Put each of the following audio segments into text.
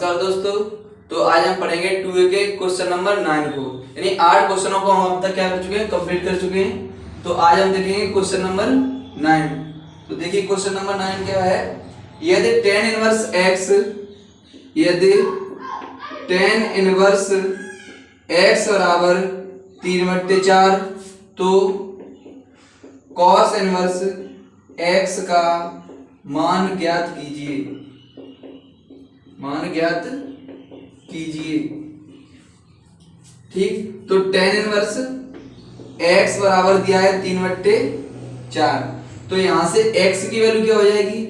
नमस्कार दोस्तों। तो आज हम पढ़ेंगे 2A के क्वेश्चन नंबर 9 को, यानी 8 क्वेश्चनों को हम अब तक क्या कर चुके हैं, कंप्लीट कर चुके हैं। तो आज हम देखेंगे क्वेश्चन नंबर 9। तो देखिए क्वेश्चन नंबर 9 क्या है। यदि tan इनवर्स x बराबर 3/4 तो cos इनवर्स x का मान ज्ञात कीजिए। ठीक, तो tan इनवर्स x बराबर दिया है 3/4। तो यहां से x की वैल्यू क्या हो जाएगी,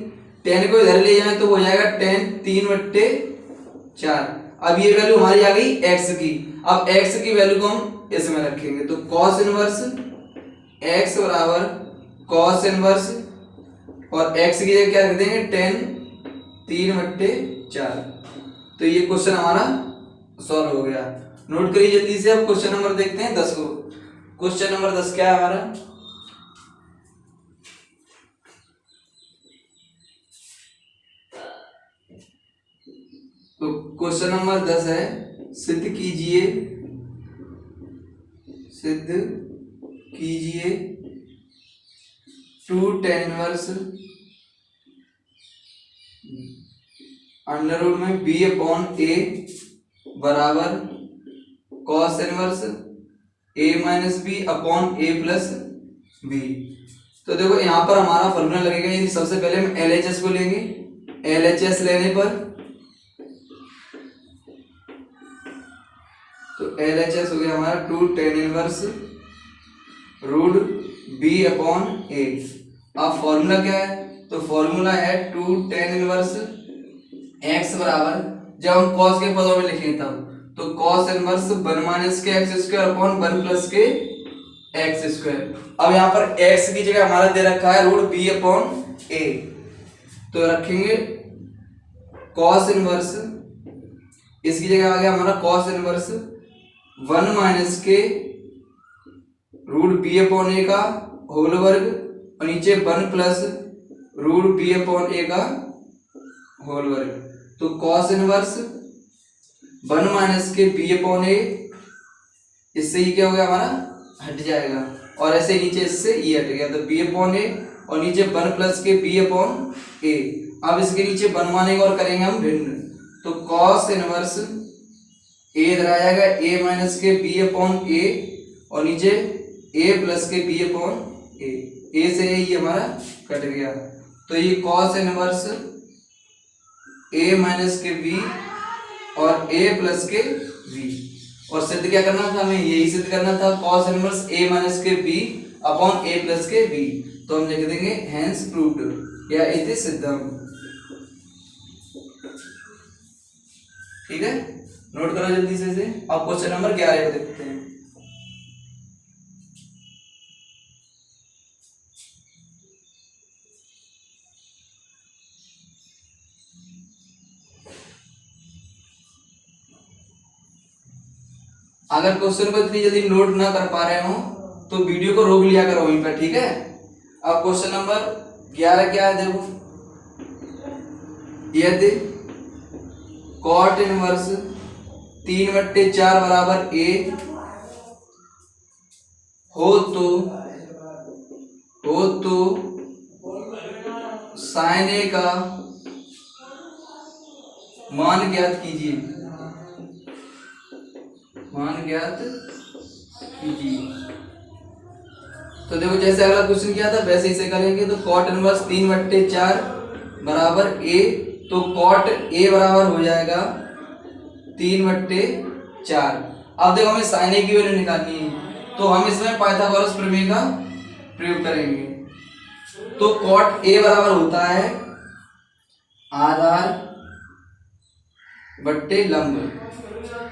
tan को इधर ले जाए तो हो जाएगा tan 3/4। अब ये वैल्यू हमारी आ गई x की। अब x की वैल्यू को हम इसमें रखेंगे तो cos इनवर्स x बराबर cos इनवर्स और x की जगह क्या रख देंगे tan 3/4। तो ये क्वेश्चन हमारा सॉल्व हो गया। नोट करिए जल्दी से। अब क्वेश्चन नंबर देखते हैं 10 को। क्वेश्चन नंबर 10 क्या है हमारा। तो क्वेश्चन नंबर 10 है, सिद्ध कीजिए 2 tan इनवर्स अंडर रूट में b अपॉन a बराबर cos inverse a minus b upon a plus b। तो देखो यहाँ पर हमारा फॉर्मूला लगेगा, यानी सबसे पहले हम LHS को लेंगे। LHS लेने पर तो LHS हो गया हमारा 2 tan inverse root b upon a। अब फॉर्मूला क्या है, तो फॉर्मूला है 2 tan इनवर्स x बराबर, जब हम cos के पदों में लिखें तब तो cos इनवर्स 1 माइनस के एक्स स्क्वायर अपॉन 1 प्लस के एक्स स्क्वायर। अब यहाँ पर x की जगह हमारा दे रखा है रूट b अपॉन a, तो रखेंगे cos इनवर्स, इसकी जगह आ गया हमारा cos इनवर्स 1 माइनस के रूट b अपॉन a का होल वर्ग और नीचे 1 plus root b upon a का होल वर्ग। तो cos इनवर्स 1 माइनस के b अपॉन a, इससे ही क्या हो गया हमारा हट जाएगा और ऐसे नीचे इससे ये हट गया तो b अपॉन a और नीचे 1 प्लस के b अपॉन a। अब इसके नीचे 1 मानेंगे और करेंगे हम भिन्न, तो cos इनवर्स a इधर आ जाएगा a माइनस के b अपॉन a और नीचे a प्लस के b अपॉन a से ये हमारा कट गया। तो ये cos इनवर्स a माइनस के b और a प्लस के b, और सिद्ध क्या करना था हमें, यही सिद्ध करना था cos इनवर्स a माइनस के b अपॉन a प्लस के b। तो हम लिख देंगे हेंस प्रूव्ड या इति सिद्धम। ठीक है, नोट करो जल्दी से इसे। अब क्वेश्चन नंबर 11 को देखते हैं। अगर क्वेश्चन को इतनी जल्दी नोट ना कर पा रहे हो तो वीडियो को रोक लिया करो वहीं पर, ठीक है। अब क्वेश्चन नंबर 11 क्या है, देखो। यदि cot इनवर्स 3/4 बराबर a हो तो sin a का मान ज्ञात कीजिए। तो देखो जैसे अगला क्वेश्चन किया था वैसे इसे करेंगे। तो cot इनवर्स 3/4 बराबर a, तो cot a बराबर हो जाएगा 3/4। अब देखो हमें sin a की वैल्यू निकालनी है, तो हम इसमें पाइथागोरस प्रमेय का प्रयोग करेंगे। तो cot a बराबर होता है आधार बट्टे लंब।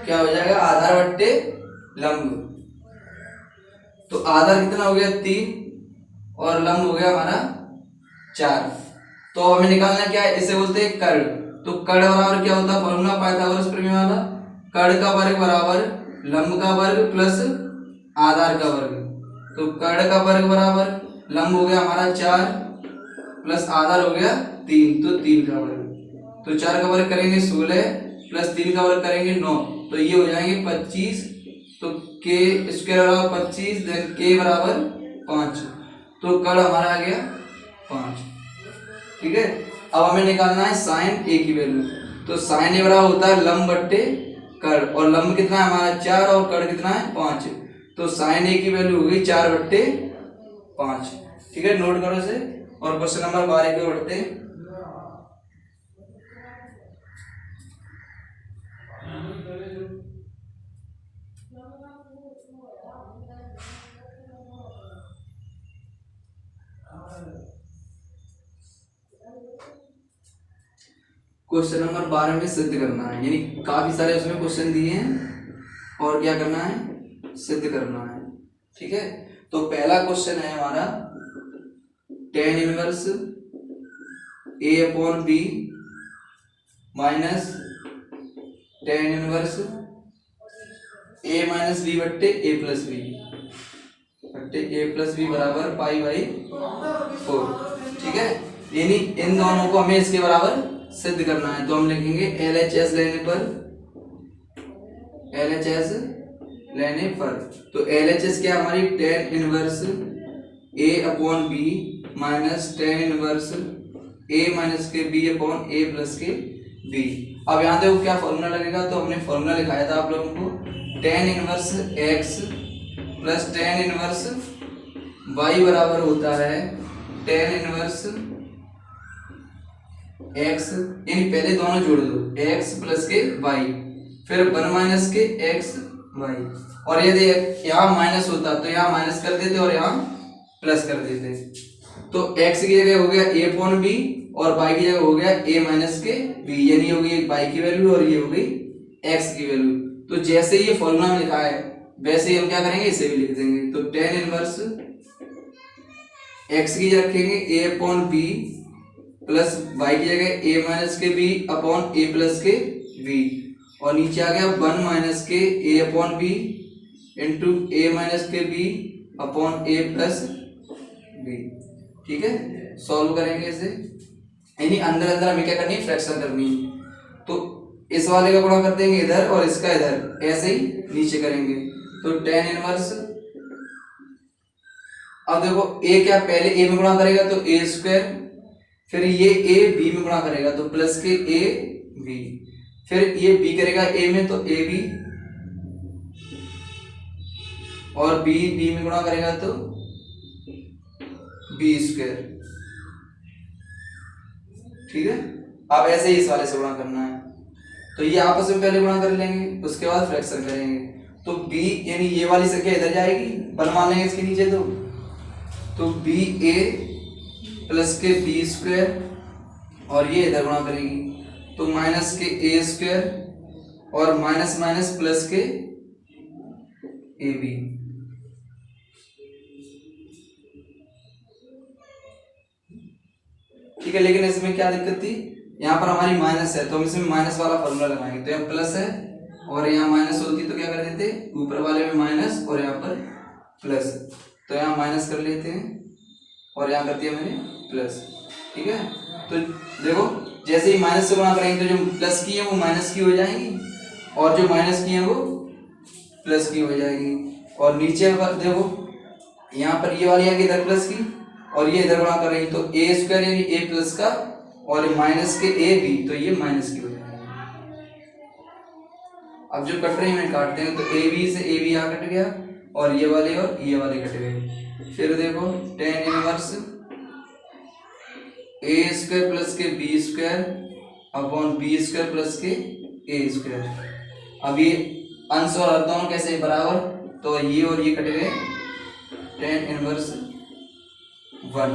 क्या हो जाएगा, आधार बट्टे लंब। तो आधार कितना हो गया 3 और लंब हो गया हमारा 4। तो हमें निकालना क्या है, इसे बोलते हैं कर्ण। तो कर्ण बराबर क्या होता है, फॉर्मूला पाइथागोरस प्रमेय वाला, कर्ण का वर्ग बराबर लंब का वर्ग प्लस आधार का वर्ग। तो कर्ण का वर्ग बराबर लंब हो गया हमारा 4 प्लस आधार हो गया 3, तो 3 का वर्ग। तो 4 का वर्ग करेंगे 16 प्लस 3 का वर्ग करेंगे 9, तो ये हो जाएंगे 25, तो के स्क्वायर बराबर 25, देन के बराबर 5, तो कड़ हमारा आ गया 5। ठीक है, अब हमें निकालना है साइन ए की वैल्यू, तो साइन ए बराबर होता है लंब बट्टे कड़, और लंब कितना है हमारा 4 और कड़ कितना है 5, तो साइन ए की वैल्यू हो गई 4/5। ठीक है, नोट करो इसे। और क्वेश्चन नंबर 12 की ओर बढ़ते हैं। क्वेश्चन नंबर 12 में सिद्ध करना है, यानी काफी सारे उसमें क्वेश्चन दिए हैं और क्या करना है, सिद्ध करना है। ठीक है, तो पहला क्वेश्चन है हमारा tan inverse a upon b minus tan inverse a minus b बट्टे a प्लस b बट्टे a प्लस b बराबर π/4। ठीक है, यानी इन दोनों को हमें इसके बराबर सिद्ध करना है, तो हम लिखेंगे LHS लेने पर, तो LHS क्या हमारी tan inverse a upon b minus tan inverse a minus के b अपॉन a प्लस के b। अब यहाँ देखो क्या फॉर्मूला लगेगा, तो हमने फॉर्मूला लिखाया था आप लोगों को, tan inverse x plus tan inverse y बराबर होता है tan इनवर्स x, यानी पहले दोनों जोड़ दो, x प्लस के y, फिर 1 माइनस के x y, और यदि यहाँ माइनस होता तो यहाँ माइनस कर देते और यहाँ प्लस कर देते, तो x की जगह हो गया a अपॉन b और y की जगह हो गया a माइनस के b, यानी हो गई y की वैल्यू और ये हो गई x की वैल्यू। तो जैसे ये फॉर्मूला में लिखा है वैसे ही हम क्या करेंगे, इसे भी लिख देंगे, तो tan इनवर्स x की जगह रखेंगे a upon b plus y की जगह a माइनस के b अपॉन a प्लस के b, और नीचे आ गया 1 माइनस के a upon b into a minus के b upon a plus b। ठीक है, सॉल्व करेंगे इसे, यानी अंदर अंदर हमें क्या करनी है, फ्रैक्शन करनी है, तो इस वाले का गुणा कर देंगे इधर और इसका इधर, ऐसे ही नीचे करेंगे, तो tan इनवर्स, अब देखो a क्या पहले a में गुणा करेगा तो a स्क्वायर, फिर ये a b में गुणा करेगा तो प्लस के a b, फिर ये b करेगा a में तो a b, और b b में गुणा करेगा तो b स्क्वायर। ठीक है, अब ऐसे ही इस वाले से गुणा करना है, तो ये आपस में पहले गुणा कर लेंगे उसके बाद फ्रैक्शन करेंगे, तो b यानी ये वाली संख्या इधर जाएगी, बल मान लेंगे इसके नीचे, तो b a प्लस के b स्क्वायर और ये इधर गुणा करेगी, तो माइनस के a स्क्वायर और माइनस माइनस प्लस के ए बी। ठीक है, लेकिन इसमें क्या दिक्कत थी, यहाँ पर हमारी माइनस है तो हम इसमें माइनस वाला फॉर्मूला लगाएंगे, तो यहाँ प्लस है और यहाँ माइनस होती तो क्या कर देते, ऊपर वाले में माइनस और यहाँ पर प्लस, तो यहाँ माइनस कर लेते हैं और यहाँ कर दिया मैंने प्लस। ठीक है, तो देखो जैसे ही माइनस से गुणा करेंगे तो जो प्लस की है वो माइनस की हो जाएंगी और जो माइनस की है वो प्लस की हो जाएगी, और नीचे देखो यहाँ पर ये वाली आएगी इधर प्लस की और ये इधर गुणा कर रही, तो ए स्क्वायर यानी ए प्लस का और माइनस के ए बी, तो ये माइनस की हो जाएगी। अब जो कट रही हैं काटते हैं, तो ए बी से ए बी यहाँ कट गया और ये वाले कट गए, फिर देखो tan inverse A square plus के B square upon B square plus के ए स्क्वायर। अब ये अंश और हर दोनों कैसे बराबर, तो ये और ये कट गए, tan इनवर्स 1।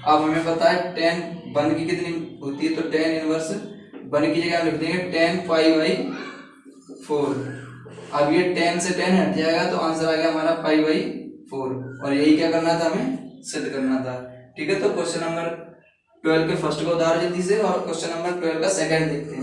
अब हमें पता है tan 1 की कितनी होती है, तो tan इनवर्स 1 की जगह हम लिख देंगे tan π/4। अब ये tan से tan हट जाएगा तो आंसर आ गया हमारा π/4, और यही क्या करना था, हमें सिद्ध करना था। ठीक है, तो क्वेश्चन नंबर 12 के फर्स्ट को उतारो जल्दी से और क्वेश्चन नंबर 12 का सेकंड देखते हैं।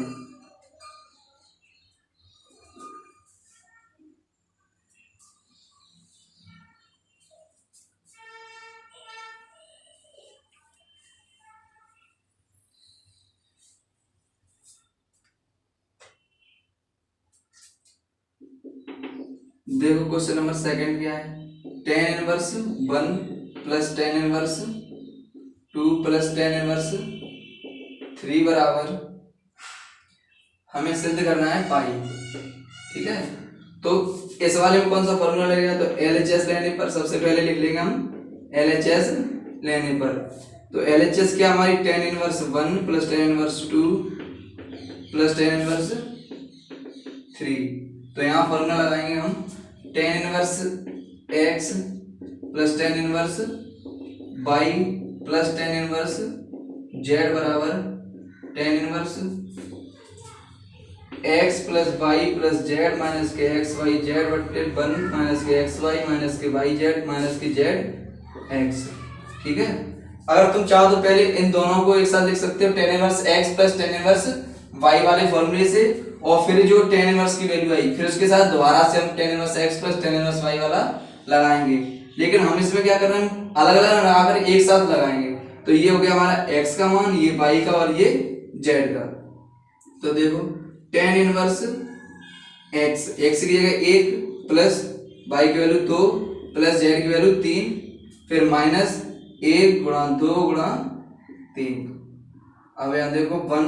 देखो क्वेश्चन नंबर सेकंड क्या है, tan inverse 1 plus tan inverse 2 plus tan inverse 3 बराबर, हमें सिद्ध करना है पाई। ठीक है, तो इस वाले में कौन सा फॉर्मूला लगेगा, तो LHS लेने पर सबसे पहले लिख लेंगे हम LHS लेने पर। तो LHS क्या हमारी tan inverse 1 plus tan inverse 2 plus tan inverse 3। तो यहाँ फॉर्मूला लगाएंगे हम tan inverse x plus tan inverse y plus tan inverse z बराबर tan inverse x plus y plus z minus के एक्स वाई जेड बट्टे 1 minus के x y minus के y z minus के जेड एक्स। ठीक है, अगर तुम चाहो तो पहले इन दोनों को एक साथ लिख सकते हो, ten inverse x plus tan inverse y वाले फॉर्मूले से, और फिर जो टेन इनवर्स की वैल्यू आई फिर उसके साथ दोबारा से हम tan inverse x plus tan inverse y वाला लगाएंगे। लेकिन हम इसमें क्या कर रहे हैं, अलग अलग लगाकर एक साथ लगाएंगे। तो ये हो गया हमारा x का मान, ये y का और ये z का। तो देखो टेन इनवर्स x, x की जगह 1 प्लस y की वैल्यू 2 प्लस z की वैल्यू 3, फिर माइनस 1 गुणा 2 गुणा 3। अब यहाँ देखो 1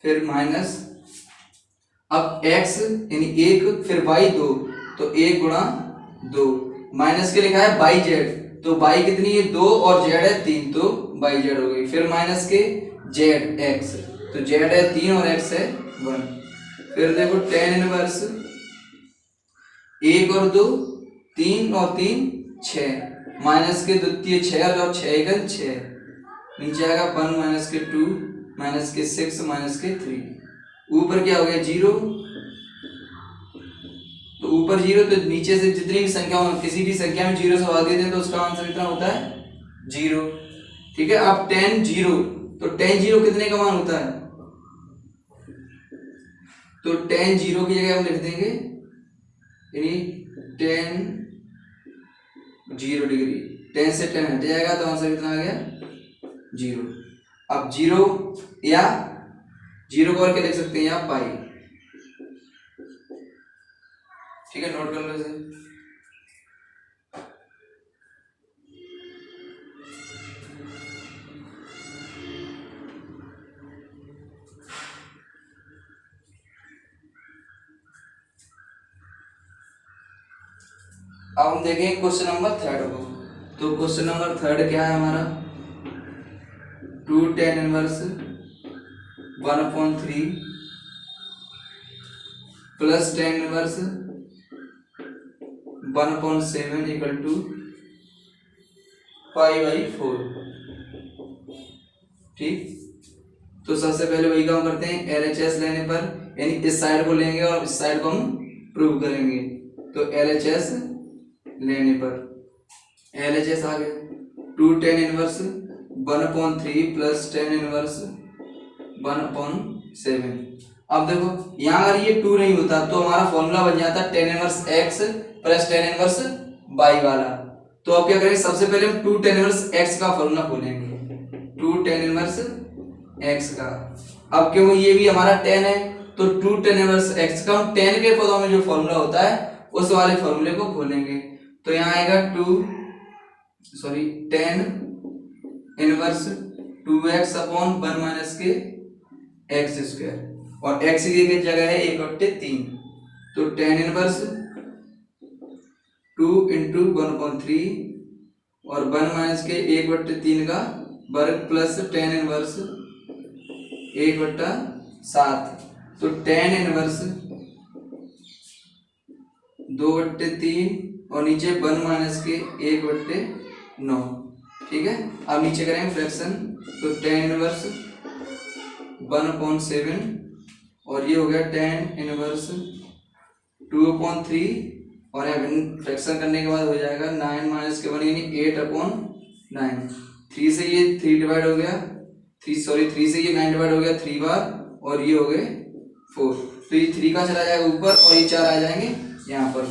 फिर माइनस, अब x यानी 1 फिर y 2, तो 1 गुणा 2 माइनस के लिखा है बाई जेड, तो बाई कितनी है 2 और जेड है 3, तो बाई जेड हो गई। फिर माइनस के जेड एक्स, तो जेड है 3 और एक्स है 1। फिर देखो टेन इनवर्स 1 और 2 3 और 3 6, माइनस के द्वितीय 6 और 6 का 6, नीचे आएगा 1 माइनस के 2 माइनस के 6 माइनस के 3, ऊपर क्या हो गया 0, तो ऊपर 0 तो नीचे से जितनी भी संख्या हो, किसी भी संख्या में 0 से भाग देते हैं तो उसका आंसर कितना होता है 0। ठीक है, अब 10 0, तो 10 0 कितने का मान होता है, तो 10 0 की जगह हम लिख देंगे यानी 10 0 डिग्री, 10 से 10 हट जाएगा तो आंसर कितना आ गया 0। अब 0 या 0 को और क्या लिख सकते हैं, या पाई। ठीक है, नोट कर लो इसे। अब हम देखेंगे क्वेश्चन नंबर थर्ड को। तो क्वेश्चन नंबर थर्ड क्या है हमारा, 2 tan inverse 1/3 plus tan inverse 1/7 equal to pi by 4। ठीक, तो सबसे पहले वही काम करते हैं, LHS लेने पर यानी इस साइड को लेंगे और इस साइड को हम प्रूव करेंगे। तो LHS लेने पर LHS आ गया 2 tan inverse 1/3 plus tan inverse 1/7। अब देखो यहाँ अगर ये 2 नहीं होता तो हमारा फॉर्मूला बन जाता ten inverse x plus tan inverse y वाला। तो अब क्या करेंगे, सबसे पहले हम 2 टेन इनवर्स x का फॉर्मूला खोलेंगे, 2 टेन इनवर्स x का। अब क्यों ये भी हमारा 10 है तो 2 टेन इनवर्स x का हम 10 के पदों में जो फॉर्मूला होता है उस वाले फॉर्मूले को खोलेंगे। तो यहाँ आएगा 10 इनवर्स 2x अपॉन 1 माइनस के एक्स स्क्वायर, और x की जगह है 1/3, तो 10 इनवर्स 2 इंटू 1/3 और 1 माइनस के 1/3 का वर्ग प्लस 10 इनवर्स 1/7, तो 10 इनवर्स 2/3 और नीचे 1 माइनस के 1/9। ठीक है, अब नीचे करेंगे फ्रैक्शन, तो 10 इनवर्स 1/7 और ये हो गया 10 इनवर्स 2/3, और फ्रैक्शन करने के बाद हो जाएगा 9 माइनस के 1 यानी 8/9। 3 से ये 3 डिवाइड हो गया, 3 से ये 9 डिवाइड हो गया 3 बार, और ये हो गए 4, तो ये 3 का चला जाएगा ऊपर और ये 4 आ जाएंगे यहाँ पर।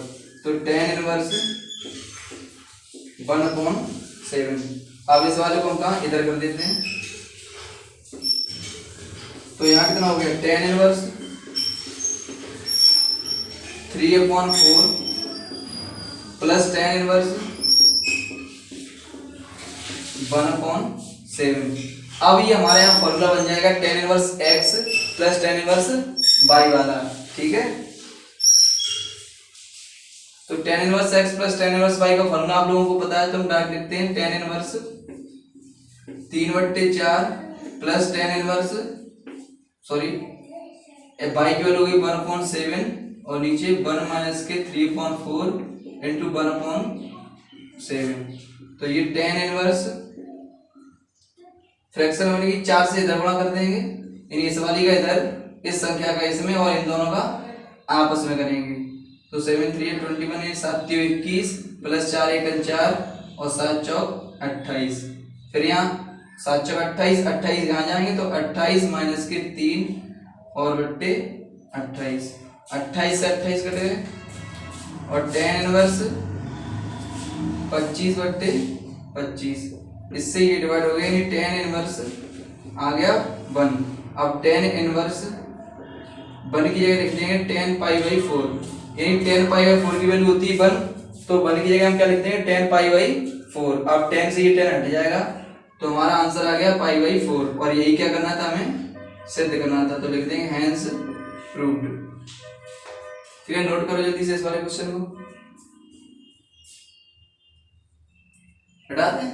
तो 10 इनवर्स 1/7। अब इस वाले को हम कहाँ इधर कर देते हैं, तो यहाँ कितना हो गया 10 इनवर्स 3/4 प्लस टेन इनवर्स 1/7। अब ये हमारे यहाँ फॉर्मूला बन जाएगा ten inverse x plus tan inverse y वाला। ठीक है, तो ten inverse x plus tan inverse y का फॉर्मूला आप लोगों को पता है, तो हम डायरेक्ट लिखते हैं tan inverse 3/4 plus tan inverse sorry y की वैल्यू होगी 1/7 और नीचे 1 माइनस के 3/4 इंटू 1/7। तो ये टेन इनवर्स फ्रैक्शन होने की 4 से इधर गुणा कर देंगे, यानी इस वाली का इधर, इस संख्या का इसमें और इन दोनों का आपस में करेंगे। तो 7 3 21 7 3 21 प्लस 4 1 4 और 7 चौक 28। फिर यहाँ 7 चौक 28, 28 यहाँ जाएंगे तो 28 माइनस के 3 और बट्टे 28, 28 से 28 कट गए और टेन इनवर्स 25/25, इससे ये डिवाइड हो गया, यानी टेन इनवर्स आ गया 1। अब टेन इनवर्स 1 की जगह लिख देंगे 10π/4, यानी 10π/4 की वैल्यू होती है 1, तो 1 की जगह हम क्या लिख देंगे 10π/4। अब 10 से ये 10 हट जाएगा तो हमारा आंसर आ गया π/4, और यही क्या करना था, हमें सिद्ध करना था, तो लिख देंगे हैंस प्रूव्ड। ठीक है, नोट करो जल्दी से इस वाले क्वेश्चन को, हटा दें।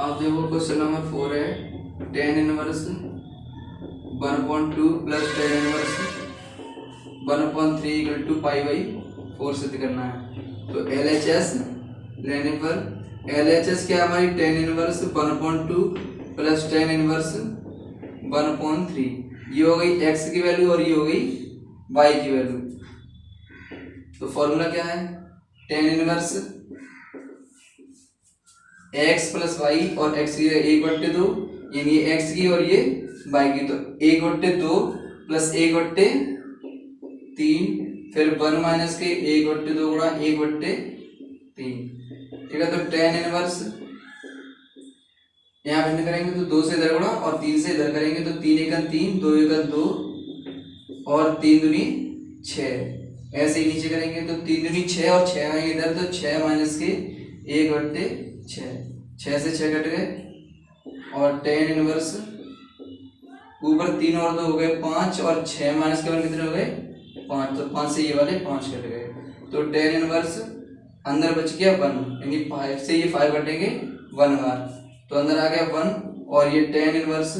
आप देखो क्वेश्चन नंबर 4 है, tan inverse 1/2 plus tan inverse 1/3 equal to π/4 सिद्ध करना है। तो LHS लेने पर LHS क्या हमारी tan inverse 1/2 plus tan inverse 1/3, ये हो गई x की वैल्यू और ये हो गई y की वैल्यू। तो फॉर्मूला क्या है, tan inverse x plus y और x की 1/2, यानी ये x की और ये y की, तो 1/2 प्लस 1/3, फिर 1 माइनस के 1/2 गुणा 1/3। ठीक है, तो टेन इनवर्स यहाँ भिन्न करेंगे तो 2 से इधर गुणा और 3 से इधर करेंगे तो 3 × 3 2 × 2 और 3 दूनी 6, ऐसे ही नीचे करेंगे तो 3 दूनी 6 और 6 आएंगे इधर, तो 6 माइनस के 1/6, 6 से 6 कट गए और टेन इनवर्स ऊपर 3 और 2 हो गए 5 और 6 माइनस के 1 कितने हो गए 5, तो 5 से ये वाले 5 कट गए, तो टेन इनवर्स अंदर बच गया 1, यानी 5 से ये 5 कटेंगे 1 बार, तो अंदर आ गया 1, और ये टेन इनवर्स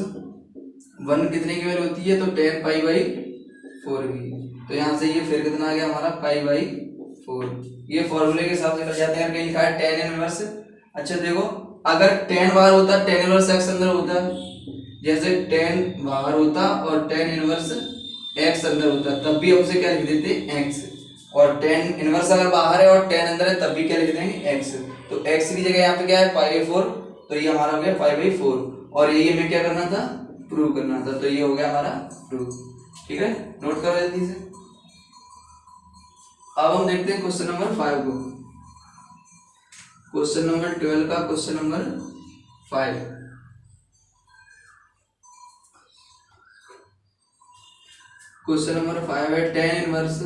1 कितने की वैल्यू होती है, तो 10π/4 की, तो यहाँ से ये फिर कितना आ गया हमारा π/4। ये फॉर्मूले के हिसाब से कर जाते हैं, कहीं लिखा है टेन इनवर्स। अच्छा देखो, अगर 10 बाहर होता टेन इनवर्स x अंदर होता, जैसे 10 बाहर होता और टेन इनवर्स x अंदर होता, तब भी हम उसे क्या लिख देते x, और 10 इनवर्स अगर बाहर है और 10 अंदर है तब भी क्या लिख देंगे x, तो x की जगह यहाँ पे क्या है π/4, तो ये हमारा हो गया π/4, और यही हमें क्या करना था, प्रूव करना था, तो ये हो गया हमारा प्रूव। ठीक है, नोट करो जल्दी से। अब हम देखते हैं क्वेश्चन नंबर 5 को, क्वेश्चन नंबर 12 का क्वेश्चन नंबर 5। क्वेश्चन नंबर 5 है tan inverse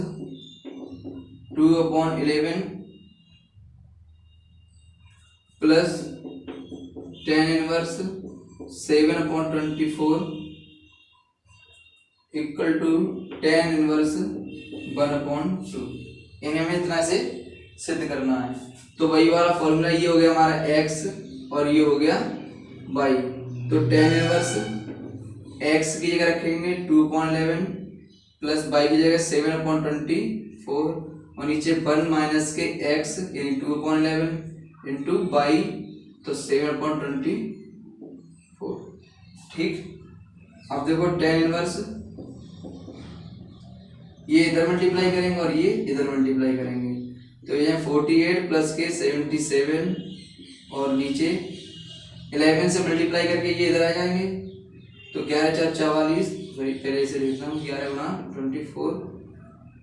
2/11 plus tan inverse 7/24 equal to tan inverse 1/2। इन्हें हमें इतना से सिद्ध करना है, तो वही वाला फॉर्मूला ये हो गया हमारा x और ये हो गया y, तो टेन इनवर्स x की जगह रखेंगे 2/11 प्लस y की जगह 7/24 और नीचे 1 माइनस के x यानी 2/11 इंटू y, तो 7/24। ठीक, अब देखो टेन इनवर्स ये इधर मल्टीप्लाई करेंगे और ये इधर मल्टीप्लाई करेंगे, तो ये 48 प्लस के 77 और नीचे 11 से मल्टीप्लाई करके ये इधर आ जाएंगे, तो क्या है 44, सॉरी पहले से लिखता हूँ 11 गुना 24।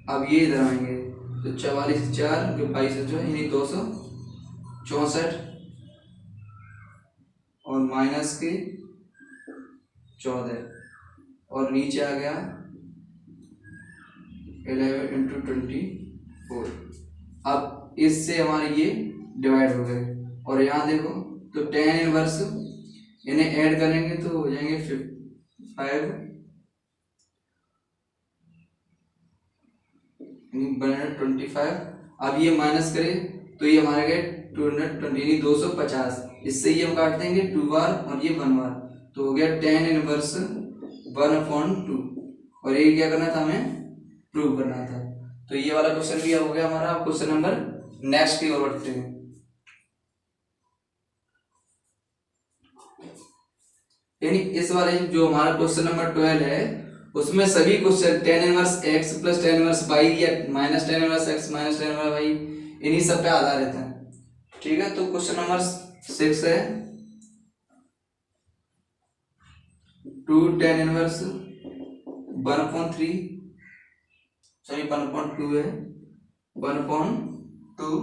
अब ये इधर आएंगे तो 44 4 जो 22 जो है यानी 264 और माइनस के 14 और नीचे आ गया 11 इंटू 24। अब इससे हमारे ये डिवाइड हो गए और यहाँ देखो तो tan इनवर्स इन्हें ऐड करेंगे तो हो जाएंगे 5 125। अब ये माइनस करें तो ये हमारे गए 220 यानी 250। इससे ये हम काट देंगे 2 बार और ये 1 बार तो हो गया tan इनवर्स 1/2। और ये क्या करना था हमें प्रूव करना था। तो ये वाला क्वेश्चन भी हो गया हमारा। क्वेश्चन नंबर नेक्स्ट की ओर बढ़ते हैं। यानी इस वाले जो हमारा क्वेश्चन नंबर 12 है उसमें सभी question tan inverse x plus tan inverse y या minus tan inverse x minus tan inverse y इन्हीं सब पे आधारित है। ठीक है, तो क्वेश्चन नंबर 6 है 2 tan इनवर्स 1/3 सॉरी 1/2 है 1/2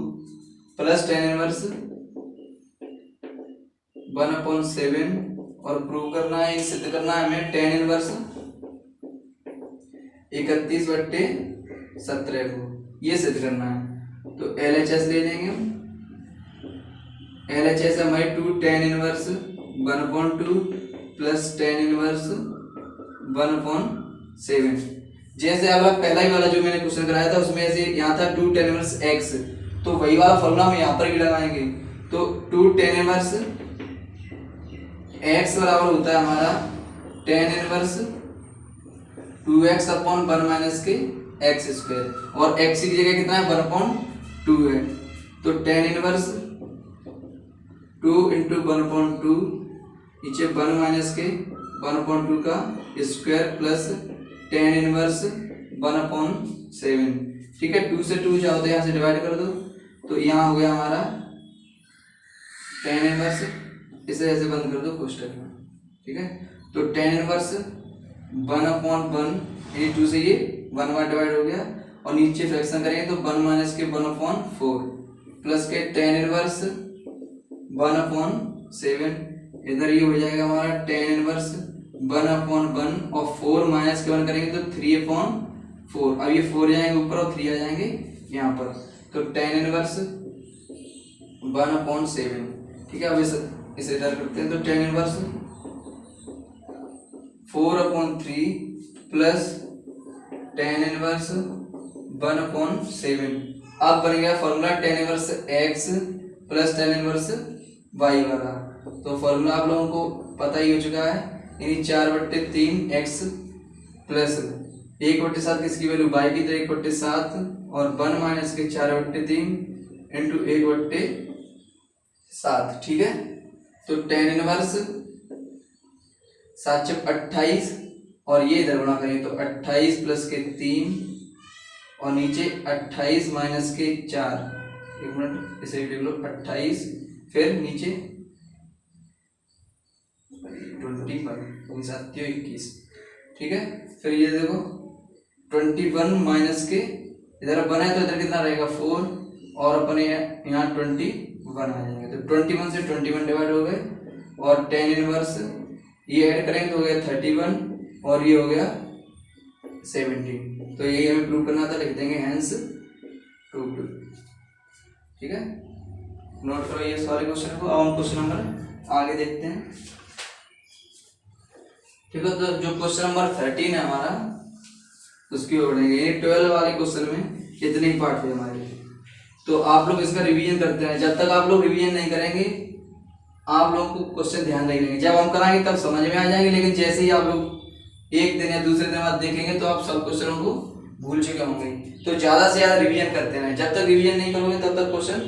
प्लस tan इनवर्स 1/7 और प्रूव करना है, सिद्ध करना है हमें tan इनवर्स 31/17 को ये सिद्ध करना है। तो LHS ले लेंगे। LHS है हमारी 2 tan inverse 1/2 plus tan inverse 1/7। जैसे अगला पहला ही वाला जो मैंने क्वेश्चन कराया था उसमें ऐसे यहाँ था 2 tan इनवर्स x, तो वही वाला फॉर्मूला हम यहाँ पर भी लगाएंगे। तो 2 tan इनवर्स x बराबर होता है हमारा tan इनवर्स 2x/1 माइनस के x² और x की जगह कितना है 1/2 है। तो tan इनवर्स 2 इंटू 1/2 नीचे 1 माइनस के 1/2 का स्क्वायर प्लस tan इनवर्स 1/7। ठीक है, 2 से 2 जाओ तो यहाँ से डिवाइड कर दो तो यहाँ हो गया हमारा tan इनवर्स, इसे ऐसे बंद कर दो कोष्टक में। ठीक है, तो tan इनवर्स 1/1 यानी 2 से ये 1 बार डिवाइड हो गया और नीचे फ्रैक्शन करेंगे तो 1 माइनस के 1/4 प्लस के tan इनवर्स 1/7 इधर ये हो जाएगा हमारा tan इनवर्स 1/1 और 4 माइनस के 1 करेंगे तो 3/4। अब ये 4 जाएंगे ऊपर और 3 आ जाएंगे यहाँ पर, तो tan इनवर्स 1/7। ठीक है, अब इसे इधर करते हैं तो tan inverse 4/3 plus tan inverse 1/7। अब बन गया formula tan inverse x plus tan inverse y वाला। तो फॉर्मूला आप लोगों को पता ही हो चुका है, यानी 4/3 x प्लस 1/7 किसकी वैल्यू y की तो 1/7 और 1 माइनस के 4/3 इंटू 1/7। ठीक है, तो tan इनवर्स 7/28 और ये इधर गुणा करें तो 28 प्लस के 3 और नीचे 28 माइनस के 4। एक मिनट इसे लिख लो 28 फिर नीचे 21। ठीक है, फिर ये देखो 21 माइनस के इधर बना है तो इधर कितना रहेगा 4 और अपने यहाँ 21 आ जाएंगे तो 21 से 21 डिवाइड हो गए और tan इनवर्स ये ऐड करेंगे तो हो गया 31 और ये हो गया 17। तो यही हमें प्रूव करना था, लिख देंगे हेंस प्रूव्ड। ठीक है, नोट करो ये सारे क्वेश्चन को। अब हम क्वेश्चन नंबर आगे देखते हैं। ठीक है, तो जो क्वेश्चन नंबर 13 है हमारा उसकी ओर बढ़ेंगे। ये 12 वाले क्वेश्चन में कितने ही पार्ट है हमारे, तो आप लोग इसका रिवीजन करते हैं। जब तक आप लोग रिवीजन नहीं करेंगे आप लोग को क्वेश्चन ध्यान नहीं देंगे, जब हम कराएंगे तब समझ में आ जाएंगे, लेकिन जैसे ही आप लोग एक दिन या दूसरे दिन बाद देखेंगे तो आप सब क्वेश्चनों को भूल चुके होंगे। तो ज्यादा से ज्यादा रिवीजन करते रहें, जब तक रिवीजन नहीं करोगे तब तक क्वेश्चन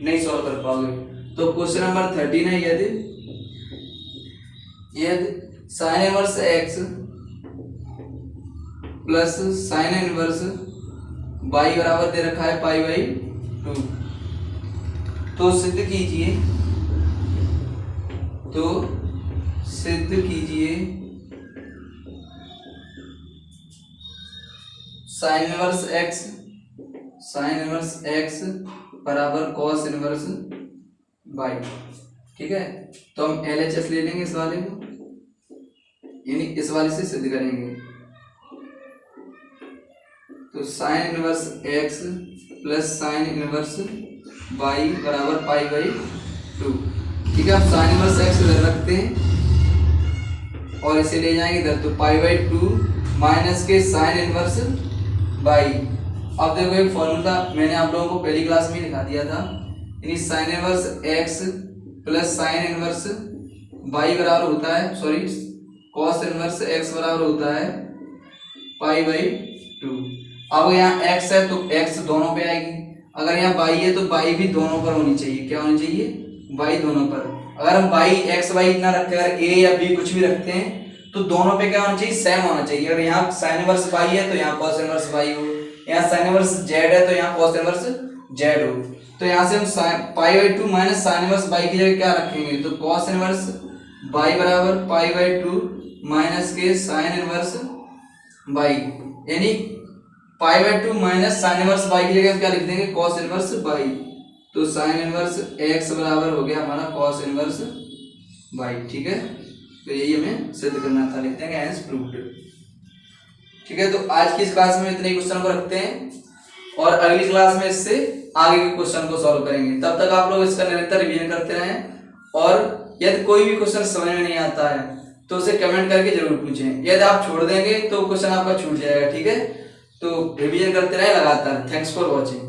नहीं सॉल्व कर पाओगे। तो क्वेश्चन नंबर 13 है यदि sine inverse x plus sine inverse y बराबर दे रखा है π/2, तो सिद्ध कीजिए साइन इनवर्स एक्स बराबर कॉस इनवर्स बाई। ठीक है, तो हम LHS ले लेंगे इस वाले को, यानी इस वाले से सिद्ध करेंगे। तो sine inverse x plus sine inverse by बराबर पाई बाई 2। ठीक है, अब साइन इनवर्स एक्स इधर रखते हैं और इसे ले जाएंगे इधर, तो पाई बाई 2 माइनस के साइन इनवर्स बाई। अब देखो एक फॉर्मूला मैंने आप लोगों को पहली क्लास में लिखा दिया था, यानी sine inverse x plus sine inverse by बराबर होता है, सॉरी कॉस इनवर्स एक्स बराबर होता है पाई बाई 2। अब यहाँ x है तो x दोनों पे आएगी, अगर यहाँ y है तो y भी दोनों पर होनी चाहिए। क्या होनी चाहिए? y दोनों पर। अगर हम y x y इतना रखते हैं, अगर a या b कुछ भी रखते हैं तो दोनों पे क्या होना चाहिए? सेम होना चाहिए। अगर यहाँ साइन इनवर्स y है तो यहाँ cos इनवर्स y हो, यहाँ साइन इनवर्स z है तो यहाँ cos इनवर्स z हो। तो यहाँ से हम pi by 2 minus sine inverse y की जगह क्या रखेंगे? तो cos इनवर्स y बराबर पाई बाई 2 माइनस के साइन इनवर्स y, यानी pi by 2 minus sine inverse y की जगह क्या लिख देंगे? cos inverse y। तो साइन इनवर्स x बराबर हो गया हमारा cos इनवर्स y। ठीक है, तो यही हमें सिद्ध करना था, लिखते हैं हैंस प्रूव्ड। ठीक है, तो आज की इस क्लास में इतने क्वेश्चन को रखते हैं और अगली क्लास में इससे आगे के क्वेश्चन को सॉल्व करेंगे। तब तक आप लोग इसका निरंतर रिवीजन करते रहें और यदि कोई भी क्वेश्चन समझ में नहीं आता है तो उसे कमेंट करके जरूर पूछें। यदि आप छोड़ देंगे तो क्वेश्चन आपका छूट जाएगा। ठीक है, तो रिवीजन करते रहे लगातार। Thanks for watching.